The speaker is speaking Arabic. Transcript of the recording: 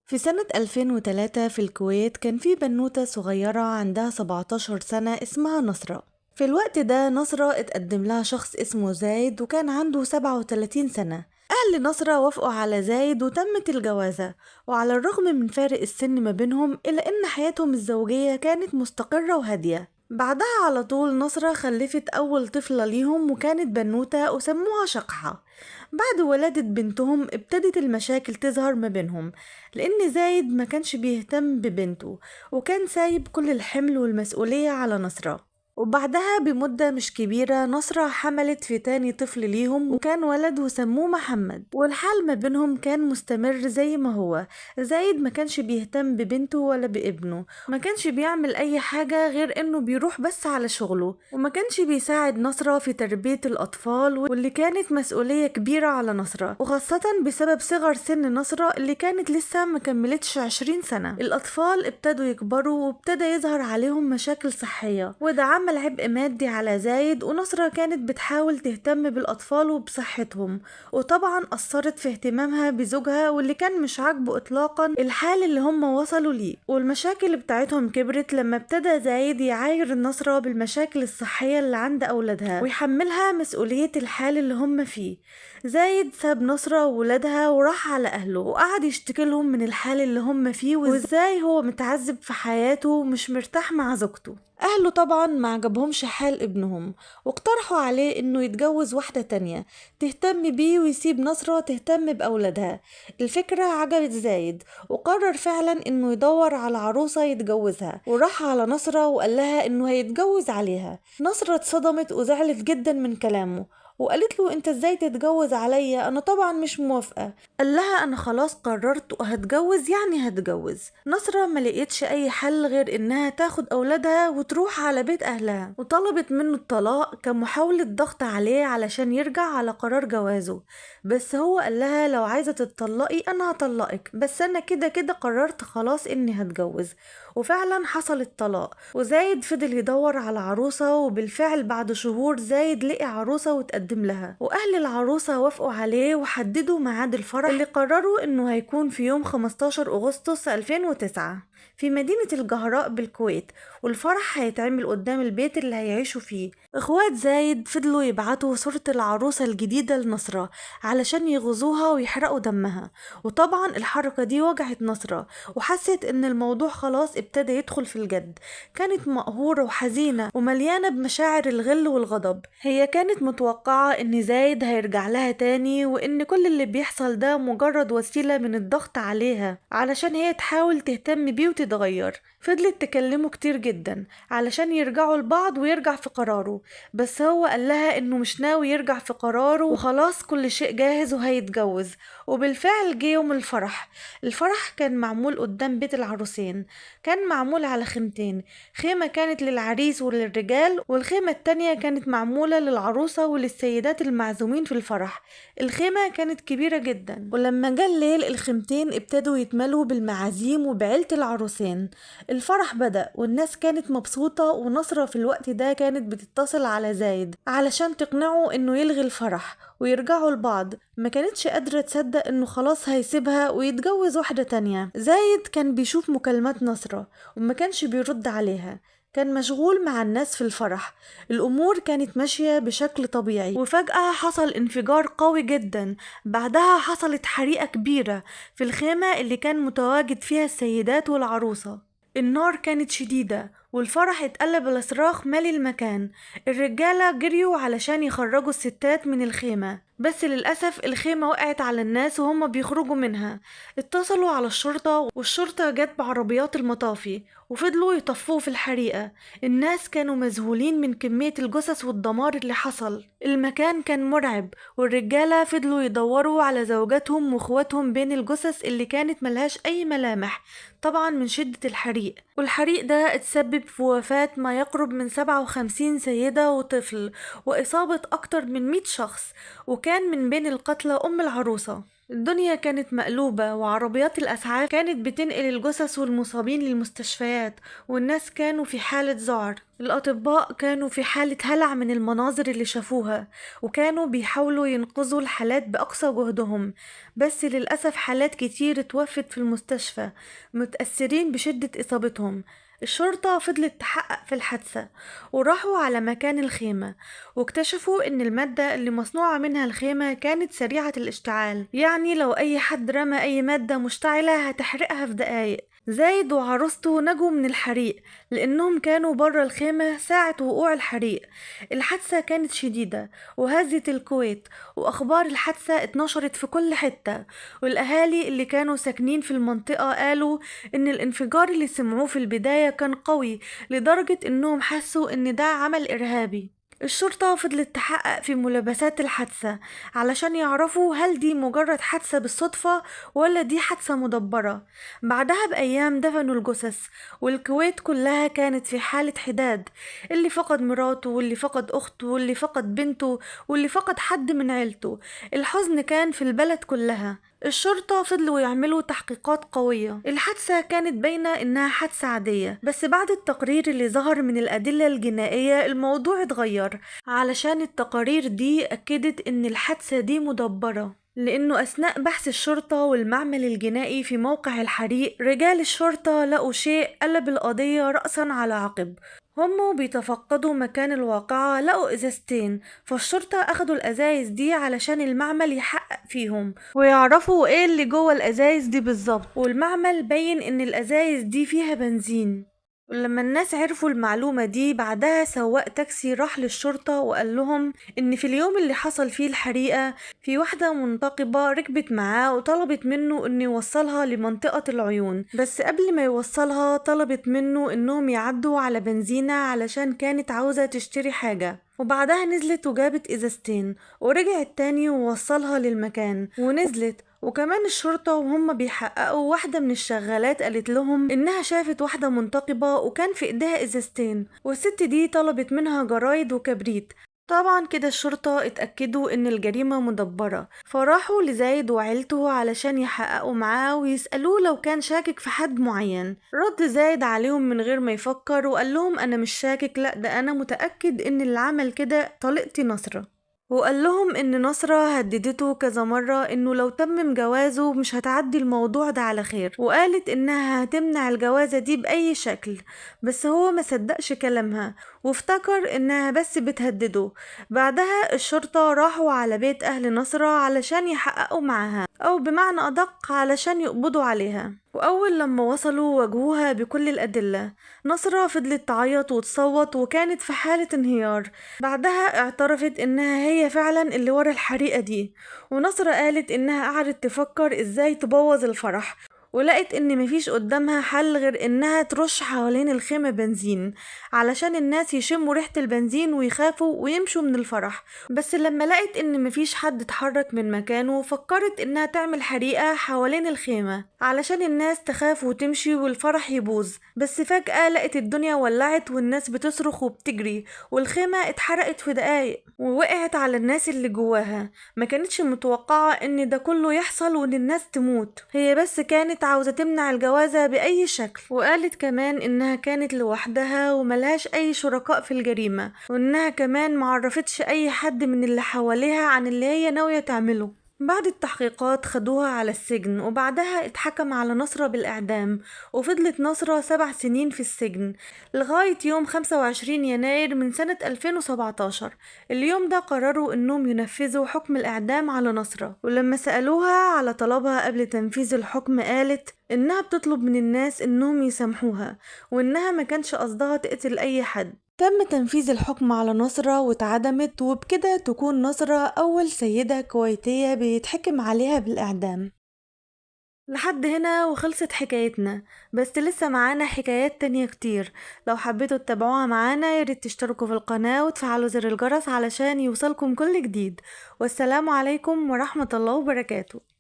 في سنة 2003 في الكويت كان في بنوتة صغيرة عندها 17 سنة اسمها نصرة. في الوقت ده نصرة اتقدم لها شخص اسمه زايد وكان عنده 37 سنة. أهل نصرة وافقوا على زايد وتمت الجوازة، وعلى الرغم من فارق السن ما بينهم إلا إن حياتهم الزوجية كانت مستقرة وهادية. بعدها على طول نصرة خلفت أول طفلة ليهم وكانت بنوتة وسموها شقحة. بعد ولادة بنتهم ابتدت المشاكل تظهر ما بينهم، لأن زايد ما كانش بيهتم ببنته وكان سايب كل الحمل والمسؤولية على نصرة. وبعدها بمدة مش كبيرة نصرة حملت في تاني طفل ليهم وكان ولد وسموه محمد، والحال ما بينهم كان مستمر زي ما هو. زايد ما كانش بيهتم ببنته ولا بابنه، ما كانش بيعمل أي حاجة غير إنه بيروح بس على شغله، وما كانش بيساعد نصرة في تربية الأطفال واللي كانت مسؤولية كبيرة على نصرة، وخاصة بسبب صغر سن نصرة اللي كانت لسه مكملتش 20 سنة. الأطفال ابتدوا يكبروا وابتدى يظهر عليهم مشاكل صحية، وده عمل عبء مادي على زايد. ونصرة كانت بتحاول تهتم بالأطفال وبصحتهم، وطبعا أثرت في اهتمامها بزوجها واللي كان مش عاجبه إطلاقا الحال اللي هم وصلوا ليه. والمشاكل بتاعتهم كبرت لما ابتدى زايد يعاير نصرة بالمشاكل الصحية اللي عند أولادها ويحملها مسؤولية الحال اللي هم فيه. زايد ساب نصرة وولادها وراح على أهله وقعد يشتكي لهم من الحال اللي هم فيه وإزاي هو متعذب في حياته ومش مرتاح مع زوجته. أهله طبعا ما عجبهمش حال ابنهم، واقترحوا عليه إنه يتجوز واحدة تانية تهتم بيه ويسيب نصرة تهتم بأولادها. الفكرة عجبت زايد وقرر فعلا إنه يدور على عروسة يتجوزها، وراح على نصرة وقال لها إنه هيتجوز عليها. نصرة اتصدمت وزعلت جدا من كلامه وقالت له انت ازاي تتجوز عليا، انا طبعا مش موافقة. قال لها انا خلاص قررت وهتجوز يعني هتجوز. نصرة ما لقيتش اي حل غير انها تاخد اولادها وتروح على بيت اهلها، وطلبت منه الطلاق كمحاولة ضغط عليه علشان يرجع على قرار جوازه. بس هو قال لها لو عايزة تتطلقي انا هطلقك، بس انا كده كده قررت خلاص اني هتجوز. وفعلا حصل الطلاق، وزايد فضل يدور على عروسة، وبالفعل بعد شهور زايد لقي عروسة وتقدم لها، واهل العروسة وافقوا عليه وحددوا ميعاد الفرح اللي قرروا انه هيكون في يوم 15 اغسطس 2009 في مدينة الجهراء بالكويت، والفرح هيتعمل قدام البيت اللي هيعيشوا فيه. اخوات زايد فضلوا يبعتوا صورة العروسة الجديدة لنصرة علشان يغزوها ويحرقوا دمها، وطبعا الحركة دي وجعت نصرة وحست ان الموضوع خلاص ابتدى يدخل في الجد. كانت مقهورة وحزينة ومليانة بمشاعر الغل والغضب. هي كانت متوقعة ان زايد هيرجع لها تاني، وان كل اللي بيحصل ده مجرد وسيلة من الضغط عليها علشان هي تحاول تهتم بيه وتتغير. فضلت تكلمه كتير جدا علشان يرجعوا لبعض ويرجع في قراره، بس هو قال لها انه مش ناوي يرجع في قراره وخلاص كل شيء جاهز وهيتجوز. وبالفعل جه يوم الفرح. الفرح كان معمول قدام بيت العروسين، كان معمول على خيمتين، خيمة كانت للعريس وللرجال، والخيمة التانية كانت معمولة للعروسة وللسيدات المعزومين في الفرح. الخيمة كانت كبيرة جدا، ولما جه الليل الخيمتين ابتدوا يتملوا بالمعازيم وبعيلة العروسين. الفرح بدأ والناس كانت مبسوطة، ونصرة في الوقت ده كانت بتتصل على زايد علشان تقنعه انه يلغي الفرح ويرجعوا لبعض. ما كانتش قادرة تصدق انه خلاص هيسيبها ويتجوز واحدة تانية. زايد كان بيشوف مكالمات نصرة وما كانش بيرد عليها، كان مشغول مع الناس في الفرح. الأمور كانت ماشية بشكل طبيعي، وفجأة حصل انفجار قوي جدا. بعدها حصلت حريقة كبيرة في الخيمة اللي كان متواجد فيها السيدات والعروسة. النار كانت شديدة والفرح اتقلب لصراخ مالي المكان. الرجالة جريوا علشان يخرجوا الستات من الخيمة، بس للأسف الخيمة وقعت على الناس وهم بيخرجوا منها. اتصلوا على الشرطة والشرطة جت بعربيات المطافي وفضلوا يطفوا في الحريقة. الناس كانوا مذهولين من كمية الجثث والدمار اللي حصل. المكان كان مرعب، والرجالة فضلوا يدوروا على زوجاتهم واخواتهم بين الجثث اللي كانت ملهاش أي ملامح طبعا من شدة الحريق. والحريق ده اتسبب في وفاة ما يقرب من 57 سيدة وطفل، وإصابة أكتر من 100 شخص، وكان من بين القتلى أم العروسة. الدنيا كانت مقلوبة، وعربيات الأسعاف كانت بتنقل الجثث والمصابين للمستشفيات، والناس كانوا في حالة ذعر. الأطباء كانوا في حالة هلع من المناظر اللي شافوها، وكانوا بيحاولوا ينقذوا الحالات بأقصى جهدهم، بس للأسف حالات كتير اتوفت في المستشفى متأثرين بشدة إصابتهم. الشرطة فضلت تحقق في الحادثة، وراحوا على مكان الخيمة، واكتشفوا ان المادة اللي مصنوعة منها الخيمة كانت سريعة الاشتعال، يعني لو اي حد رمى اي مادة مشتعلة هتحرقها في دقايق. زايد وعروسته نجوا من الحريق لانهم كانوا برا الخيمة ساعة وقوع الحريق. الحادثة كانت شديدة وهزت الكويت، واخبار الحادثة اتنشرت في كل حتة، والاهالي اللي كانوا ساكنين في المنطقة قالوا ان الانفجار اللي سمعوه في البداية كان قوي لدرجة انهم حسوا ان ده عمل ارهابي. الشرطة فضلت تحقق في ملابسات الحادثة علشان يعرفوا هل دي مجرد حادثة بالصدفة ولا دي حادثة مدبرة. بعدها بأيام دفنوا الجثث، والكويت كلها كانت في حالة حداد، اللي فقد مراته واللي فقد أخته واللي فقد بنته واللي فقد حد من عيلته. الحزن كان في البلد كلها. الشرطة فضلوا يعملوا تحقيقات قوية. الحادثة كانت باينة إنها حادثة عادية، بس بعد التقرير اللي ظهر من الأدلة الجنائية الموضوع اتغير، علشان التقارير دي أكدت إن الحادثة دي مدبرة. لأنه أثناء بحث الشرطة والمعمل الجنائي في موقع الحريق، رجال الشرطة لقوا شيء قلب القضية رأسا على عقب. هم بيتفقدوا مكان الواقعة لقوا إزازتين، فالشرطة أخدوا الأزايز دي علشان المعمل يحقق فيهم ويعرفوا إيه اللي جوه الأزايز دي بالظبط، والمعمل بين إن الأزايز دي فيها بنزين. ولما الناس عرفوا المعلومة دي بعدها سواق تاكسي راح للشرطة وقال لهم إن في اليوم اللي حصل فيه الحريقة في واحدة منتقبة ركبت معاه وطلبت منه إنه يوصلها لمنطقة العيون، بس قبل ما يوصلها طلبت منه إنهم يعدوا على بنزينة علشان كانت عاوزة تشتري حاجة. وبعدها نزلت وجابت إزازتين ورجعت تاني ووصلها للمكان ونزلت. وكمان الشرطة وهم بيحققوا واحدة من الشغالات قالت لهم إنها شافت واحدة منتقبة وكان في إيديها إزازتين، والست دي طلبت منها جرايد وكبريت. طبعا كده الشرطة اتأكدوا ان الجريمة مدبرة، فراحوا لزايد وعيلته علشان يحققوا معاه ويسألوه لو كان شاكك في حد معين. رد زايد عليهم من غير ما يفكر وقال لهم انا مش شاكك، لا ده انا متأكد ان اللي عمل كده طليقتي نصرة. وقال لهم ان نصرة هددته كذا مرة انه لو تمم جوازه مش هتعدي الموضوع ده على خير، وقالت انها هتمنع الجوازة دي بأي شكل، بس هو ما صدقش كلامها وافتكر انها بس بتهدده. بعدها الشرطة راحوا على بيت اهل نصرة علشان يحققوا معاها، او بمعنى ادق علشان يقبضوا عليها. واول لما وصلوا واجهوها بكل الادلة، نصرة فضلت تعيط وتصوت وكانت في حالة انهيار. بعدها اعترفت انها هي فعلا اللي ورا الحريقة دي، ونصرة قالت انها قعدت تفكر ازاي تبوظ الفرح، ولقيت ان مفيش قدامها حل غير انها ترش حوالين الخيمة بنزين علشان الناس يشموا ريحة البنزين ويخافوا ويمشوا من الفرح. بس لما لقيت ان مفيش حد اتحرك من مكانه فكرت انها تعمل حريقة حوالين الخيمة علشان الناس تخاف وتمشي والفرح يبوظ. بس فجأة لقيت الدنيا ولعت والناس بتصرخ وبتجري، والخيمة اتحرقت في دقايق ووقعت على الناس اللي جواها. ما كانتش متوقعة ان ده كله يحصل وان الناس تموت، هي بس كانت عاوزة تمنع الجوازة بأي شكل. وقالت كمان إنها كانت لوحدها وملهاش أي شركاء في الجريمة، وإنها كمان معرفتش أي حد من اللي حواليها عن اللي هي ناوية تعمله. بعد التحقيقات خدوها على السجن، وبعدها اتحكم على نصرة بالإعدام، وفضلت نصرة 7 سنين في السجن لغاية يوم 25 يناير من سنة 2017. اليوم ده قرروا انهم ينفذوا حكم الإعدام على نصرة، ولما سألوها على طلبها قبل تنفيذ الحكم قالت انها بتطلب من الناس انهم يسامحوها، وانها ما كانش قصدها تقتل اي حد. تم تنفيذ الحكم على نصرة واتعدمت، وبكده تكون نصرة أول سيدة كويتية بيتحكم عليها بالإعدام. لحد هنا وخلصت حكايتنا، بس لسه معانا حكايات تانية كتير. لو حبيتوا تتابعوها معانا ياريت تشتركوا في القناة وتفعلوا زر الجرس علشان يوصلكم كل جديد. والسلام عليكم ورحمة الله وبركاته.